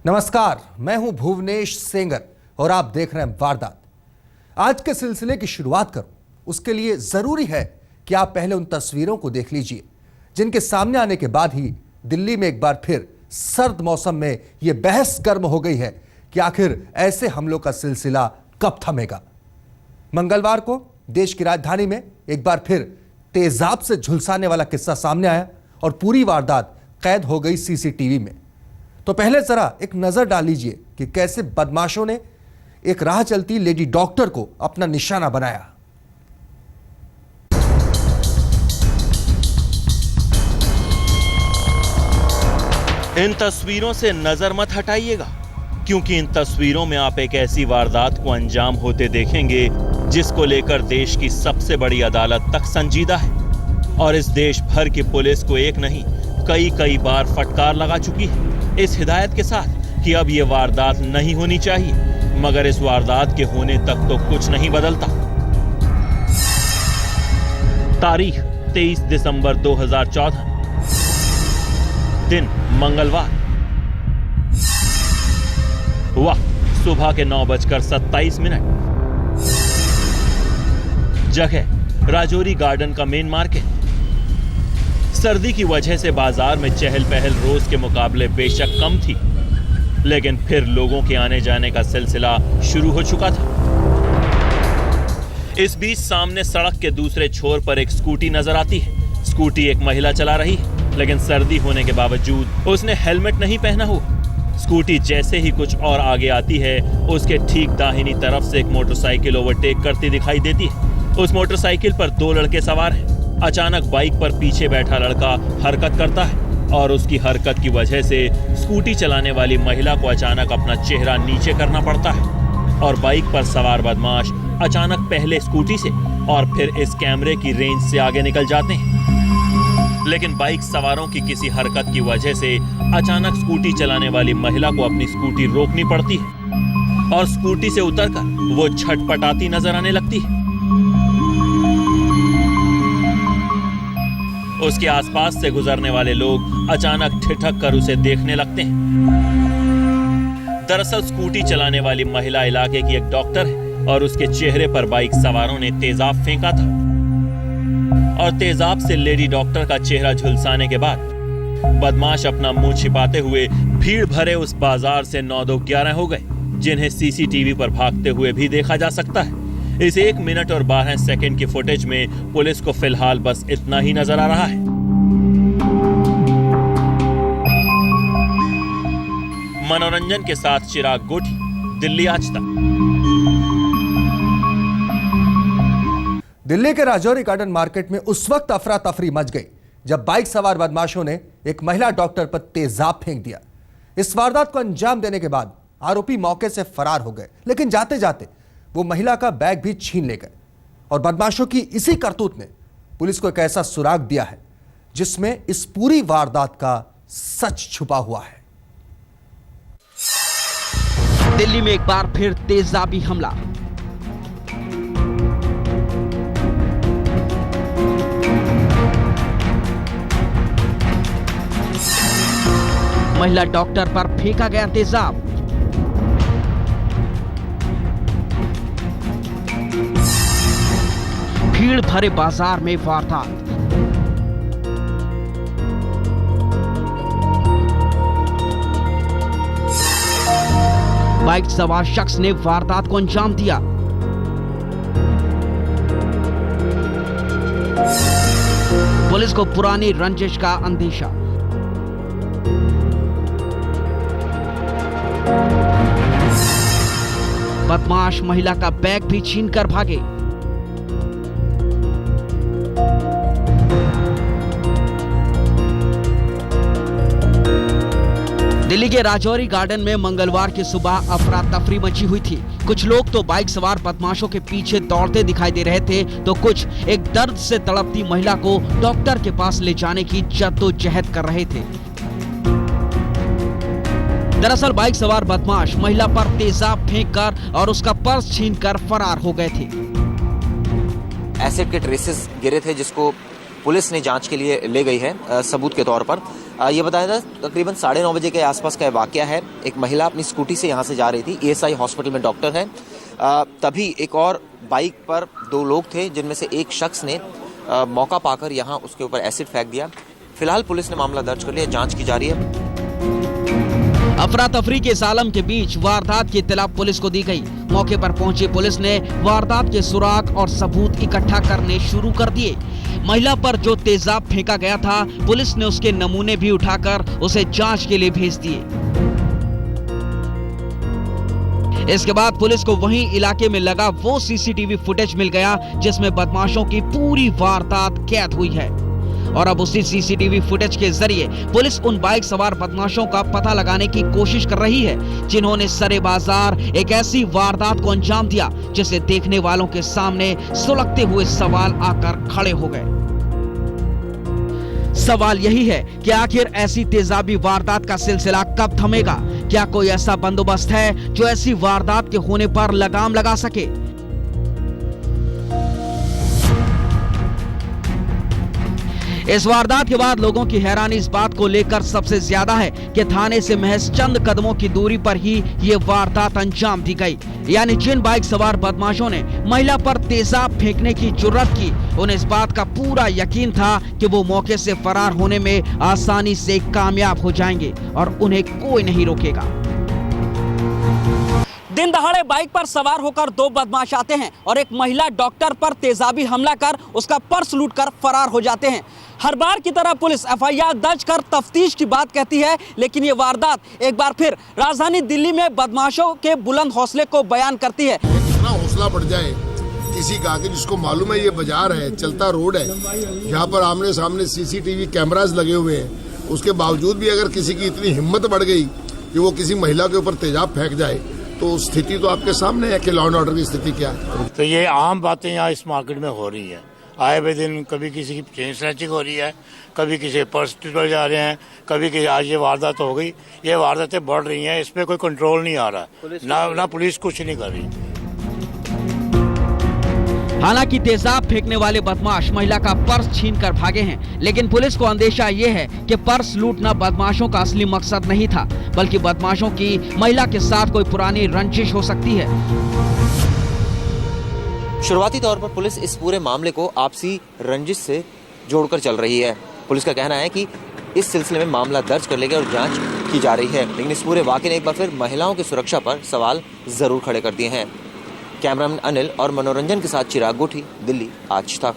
नमस्कार, मैं हूं भुवनेश सेंगर और आप देख रहे हैं वारदात। आज के सिलसिले की शुरुआत करूं उसके लिए जरूरी है कि आप पहले उन तस्वीरों को देख लीजिए जिनके सामने आने के बाद ही दिल्ली में एक बार फिर सर्द मौसम में यह बहस गर्म हो गई है कि आखिर ऐसे हमलों का सिलसिला कब थमेगा। मंगलवार को देश की राजधानी में एक बार फिर तेजाब से झुलसाने वाला किस्सा सामने आया और पूरी वारदात कैद हो गई सीसीटीवी में। तो पहले जरा एक नजर डाल लीजिए कि कैसे बदमाशों ने एक राह चलती लेडी डॉक्टर को अपना निशाना बनाया। इन तस्वीरों से नजर मत हटाइएगा, क्योंकि इन तस्वीरों में आप एक ऐसी वारदात को अंजाम होते देखेंगे जिसको लेकर देश की सबसे बड़ी अदालत तक संजीदा है और इस देश भर की पुलिस को एक नहीं कई बार फटकार लगा चुकी है इस हिदायत के साथ कि अब यह वारदात नहीं होनी चाहिए, मगर इस वारदात के होने तक तो कुछ नहीं बदलता। तारीख 23 दिसंबर 2014, दिन मंगलवार, वक्त सुबह के 9:27। जगह राजौरी गार्डन का मेन मार्केट। सर्दी की वजह से बाजार में चहल पहल रोज के मुकाबले बेशक कम थी, लेकिन फिर लोगों के आने जाने का सिलसिला शुरू हो चुका था। इस बीच सामने सड़क के दूसरे छोर पर एक स्कूटी नजर आती है। स्कूटी एक महिला चला रही है, लेकिन सर्दी होने के बावजूद उसने हेलमेट नहीं पहना हुआ। स्कूटी जैसे ही कुछ और आगे आती है, उसके ठीक दाहिनी तरफ से एक मोटरसाइकिल ओवरटेक करती दिखाई देती है। उस मोटरसाइकिल पर 2 लड़के सवार हैं। अचानक बाइक पर पीछे बैठा लड़का हरकत करता है और उसकी हरकत की वजह से स्कूटी चलाने वाली महिला को अचानक अपना चेहरा नीचे करना पड़ता है और बाइक पर सवार बदमाश अचानक पहले स्कूटी से और फिर इस कैमरे की रेंज से आगे निकल जाते हैं। लेकिन बाइक सवारों की किसी हरकत की वजह से अचानक स्कूटी चलाने वाली महिला को अपनी स्कूटी रोकनी पड़ती है और स्कूटी से उतरकर वो छटपटाती नजर आने लगती है। उसके आसपास से गुजरने वाले लोग अचानक ठिठक कर उसे देखने लगते हैं। दरअसल स्कूटी चलाने वाली महिला इलाके की एक डॉक्टर है और उसके चेहरे पर बाइक सवारों ने तेजाब फेंका था और तेजाब से लेडी डॉक्टर का चेहरा झुलसाने के बाद बदमाश अपना मुंह छिपाते हुए भीड़ भरे उस बाजार से 9-11 हो गए, जिन्हें सीसीटीवी पर भागते हुए भी देखा जा सकता है। इस 1 मिनट और 12 सेकंड की फुटेज में पुलिस को फिलहाल बस इतना ही नजर आ रहा है। मनोरंजन के साथ चिराग गोठी, दिल्ली आज तक। दिल्ली के राजौरी गार्डन मार्केट में उस वक्त अफरा तफरी मच गई जब बाइक सवार बदमाशों ने एक महिला डॉक्टर पर तेजाब फेंक दिया। इस वारदात को अंजाम देने के बाद आरोपी मौके से फरार हो गए, लेकिन जाते जाते वो महिला का बैग भी छीन ले गए और बदमाशों की इसी करतूत ने पुलिस को एक ऐसा सुराग दिया है जिसमें इस पूरी वारदात का सच छुपा हुआ है। दिल्ली में एक बार फिर तेजाबी हमला। महिला डॉक्टर पर फेंका गया तेजाब। भीड़ भरे बाजार में वारदात। बाइक सवार शख्स ने वारदात को अंजाम दिया। पुलिस को पुरानी रंजिश का अंदेशा। बदमाश महिला का बैग भी छीनकर भागे। दिल्ली के राजौरी गार्डन में मंगलवार की सुबह अफरा तफरी मची हुई थी। कुछ लोग तो बाइक सवार बदमाशों के पीछे दौड़ते दिखाई दे रहे थे, तो कुछ एक दर्द से तड़पती महिला को डॉक्टर के पास ले जाने की जद्दोजहद कर रहे थे। दरअसल बाइक सवार बदमाश महिला पर तेजाब फेंककर और उसका पर्स छीनकर फरार हो गए थे। एसिड के ट्रेसेस गिरे थे जिसको पुलिस ने जांच के लिए ले गई है सबूत के तौर पर। ये बताया था तकरीबन 9:30 बजे के आसपास का वाकया है। एक महिला अपनी स्कूटी से यहाँ से जा रही थी, ESI हॉस्पिटल में डॉक्टर है। तभी एक और बाइक पर 2 लोग थे, जिनमें से एक शख्स ने मौका पाकर यहाँ उसके ऊपर एसिड फेंक दिया। फिलहाल पुलिस ने मामला दर्ज कर लिया, जांच की जा रही है। अफरा तफरी के इस आलम के बीच वारदात की इत्तला पुलिस को दी गई। मौके पर पहुंची पुलिस ने वारदात के सुराग और सबूत इकट्ठा करने शुरू कर दिए। महिला पर जो तेजाब फेंका गया था, पुलिस ने उसके नमूने भी उठाकर उसे जांच के लिए भेज दिए। इसके बाद पुलिस को वहीं इलाके में लगा वो CCTV फुटेज मिल गया जिसमें बदमाशों की पूरी वारदात कैद हुई है। और अब उसी CCTV फुटेज के जरिए पुलिस उन बाइक सवार बदमाशों का पता लगाने की कोशिश कर रही है जिन्होंने सरे बाजार एक ऐसी वारदात को अंजाम दिया जिसे देखने वालों के सामने सुलगते हुए सवाल आकर खड़े हो गए। सवाल यही है कि आखिर ऐसी तेजाबी वारदात का सिलसिला कब थमेगा? क्या कोई ऐसा बंदोबस्त है जो ऐसी वारदात के होने पर लगाम लगा सके? इस वारदात के बाद लोगों की हैरानी इस बात को लेकर सबसे ज्यादा है कि थाने से महज चंद कदमों की दूरी पर ही ये वारदात अंजाम दी गई। यानी जिन बाइक सवार बदमाशों ने महिला पर तेजाब फेंकने की जुर्रत की, उन्हें इस बात का पूरा यकीन था कि वो मौके से फरार होने में आसानी से कामयाब हो जाएंगे और उन्हें कोई नहीं रोकेगा। दिन दहाड़े बाइक पर सवार होकर 2 बदमाश आते हैं और एक महिला डॉक्टर पर तेजाबी हमला कर उसका पर्स लूटकर फरार हो जाते हैं। हर बार की तरह पुलिस FIR दर्ज कर तफ्तीश की बात कहती है, लेकिन ये वारदात एक बार फिर राजधानी दिल्ली में बदमाशों के बुलंद हौसले को बयान करती है। इतना हौसला बढ़ जाए किसी का कि जिसको मालूम है ये बाजार है, चलता रोड है, यहाँ पर आमने सामने CCTV कैमरास लगे हुए हैं, उसके बावजूद भी अगर किसी की इतनी हिम्मत बढ़ गई कि वो किसी महिला के ऊपर तेजाब फेंक जाए, तो स्थिति तो आपके सामने है कि लॉ एंड ऑर्डर की स्थिति क्या है। तो ये आम बातें यहाँ इस मार्केट में हो रही है। आए हुए दिन कभी किसी की चेन स्नैचिंग हो रही है, कभी किसी पर्स टूट जा रहे हैं, कभी किसी आज ये वारदात हो गई। ये वारदातें बढ़ रही हैं, इस पर कोई कंट्रोल नहीं आ रहा, ना पुलिस कुछ नहीं कर रही। हालांकि तेजाब फेंकने वाले बदमाश महिला का पर्स छीनकर भागे हैं, लेकिन पुलिस को अंदेशा ये है कि पर्स लूटना बदमाशों का असली मकसद नहीं था, बल्कि बदमाशों की महिला के साथ कोई पुरानी रंजिश हो सकती है। शुरुआती तौर पर पुलिस इस पूरे मामले को आपसी रंजिश से जोड़कर चल रही है। पुलिस का कहना है कि इस सिलसिले में मामला दर्ज कर लेगा और जांच की जा रही है, लेकिन इस पूरे वाकये ने एक बार फिर महिलाओं की सुरक्षा पर सवाल जरूर खड़े कर दिए हैं। कैमरामैन अनिल और मनोरंजन के साथ चिराग गोठी, दिल्ली आज तक।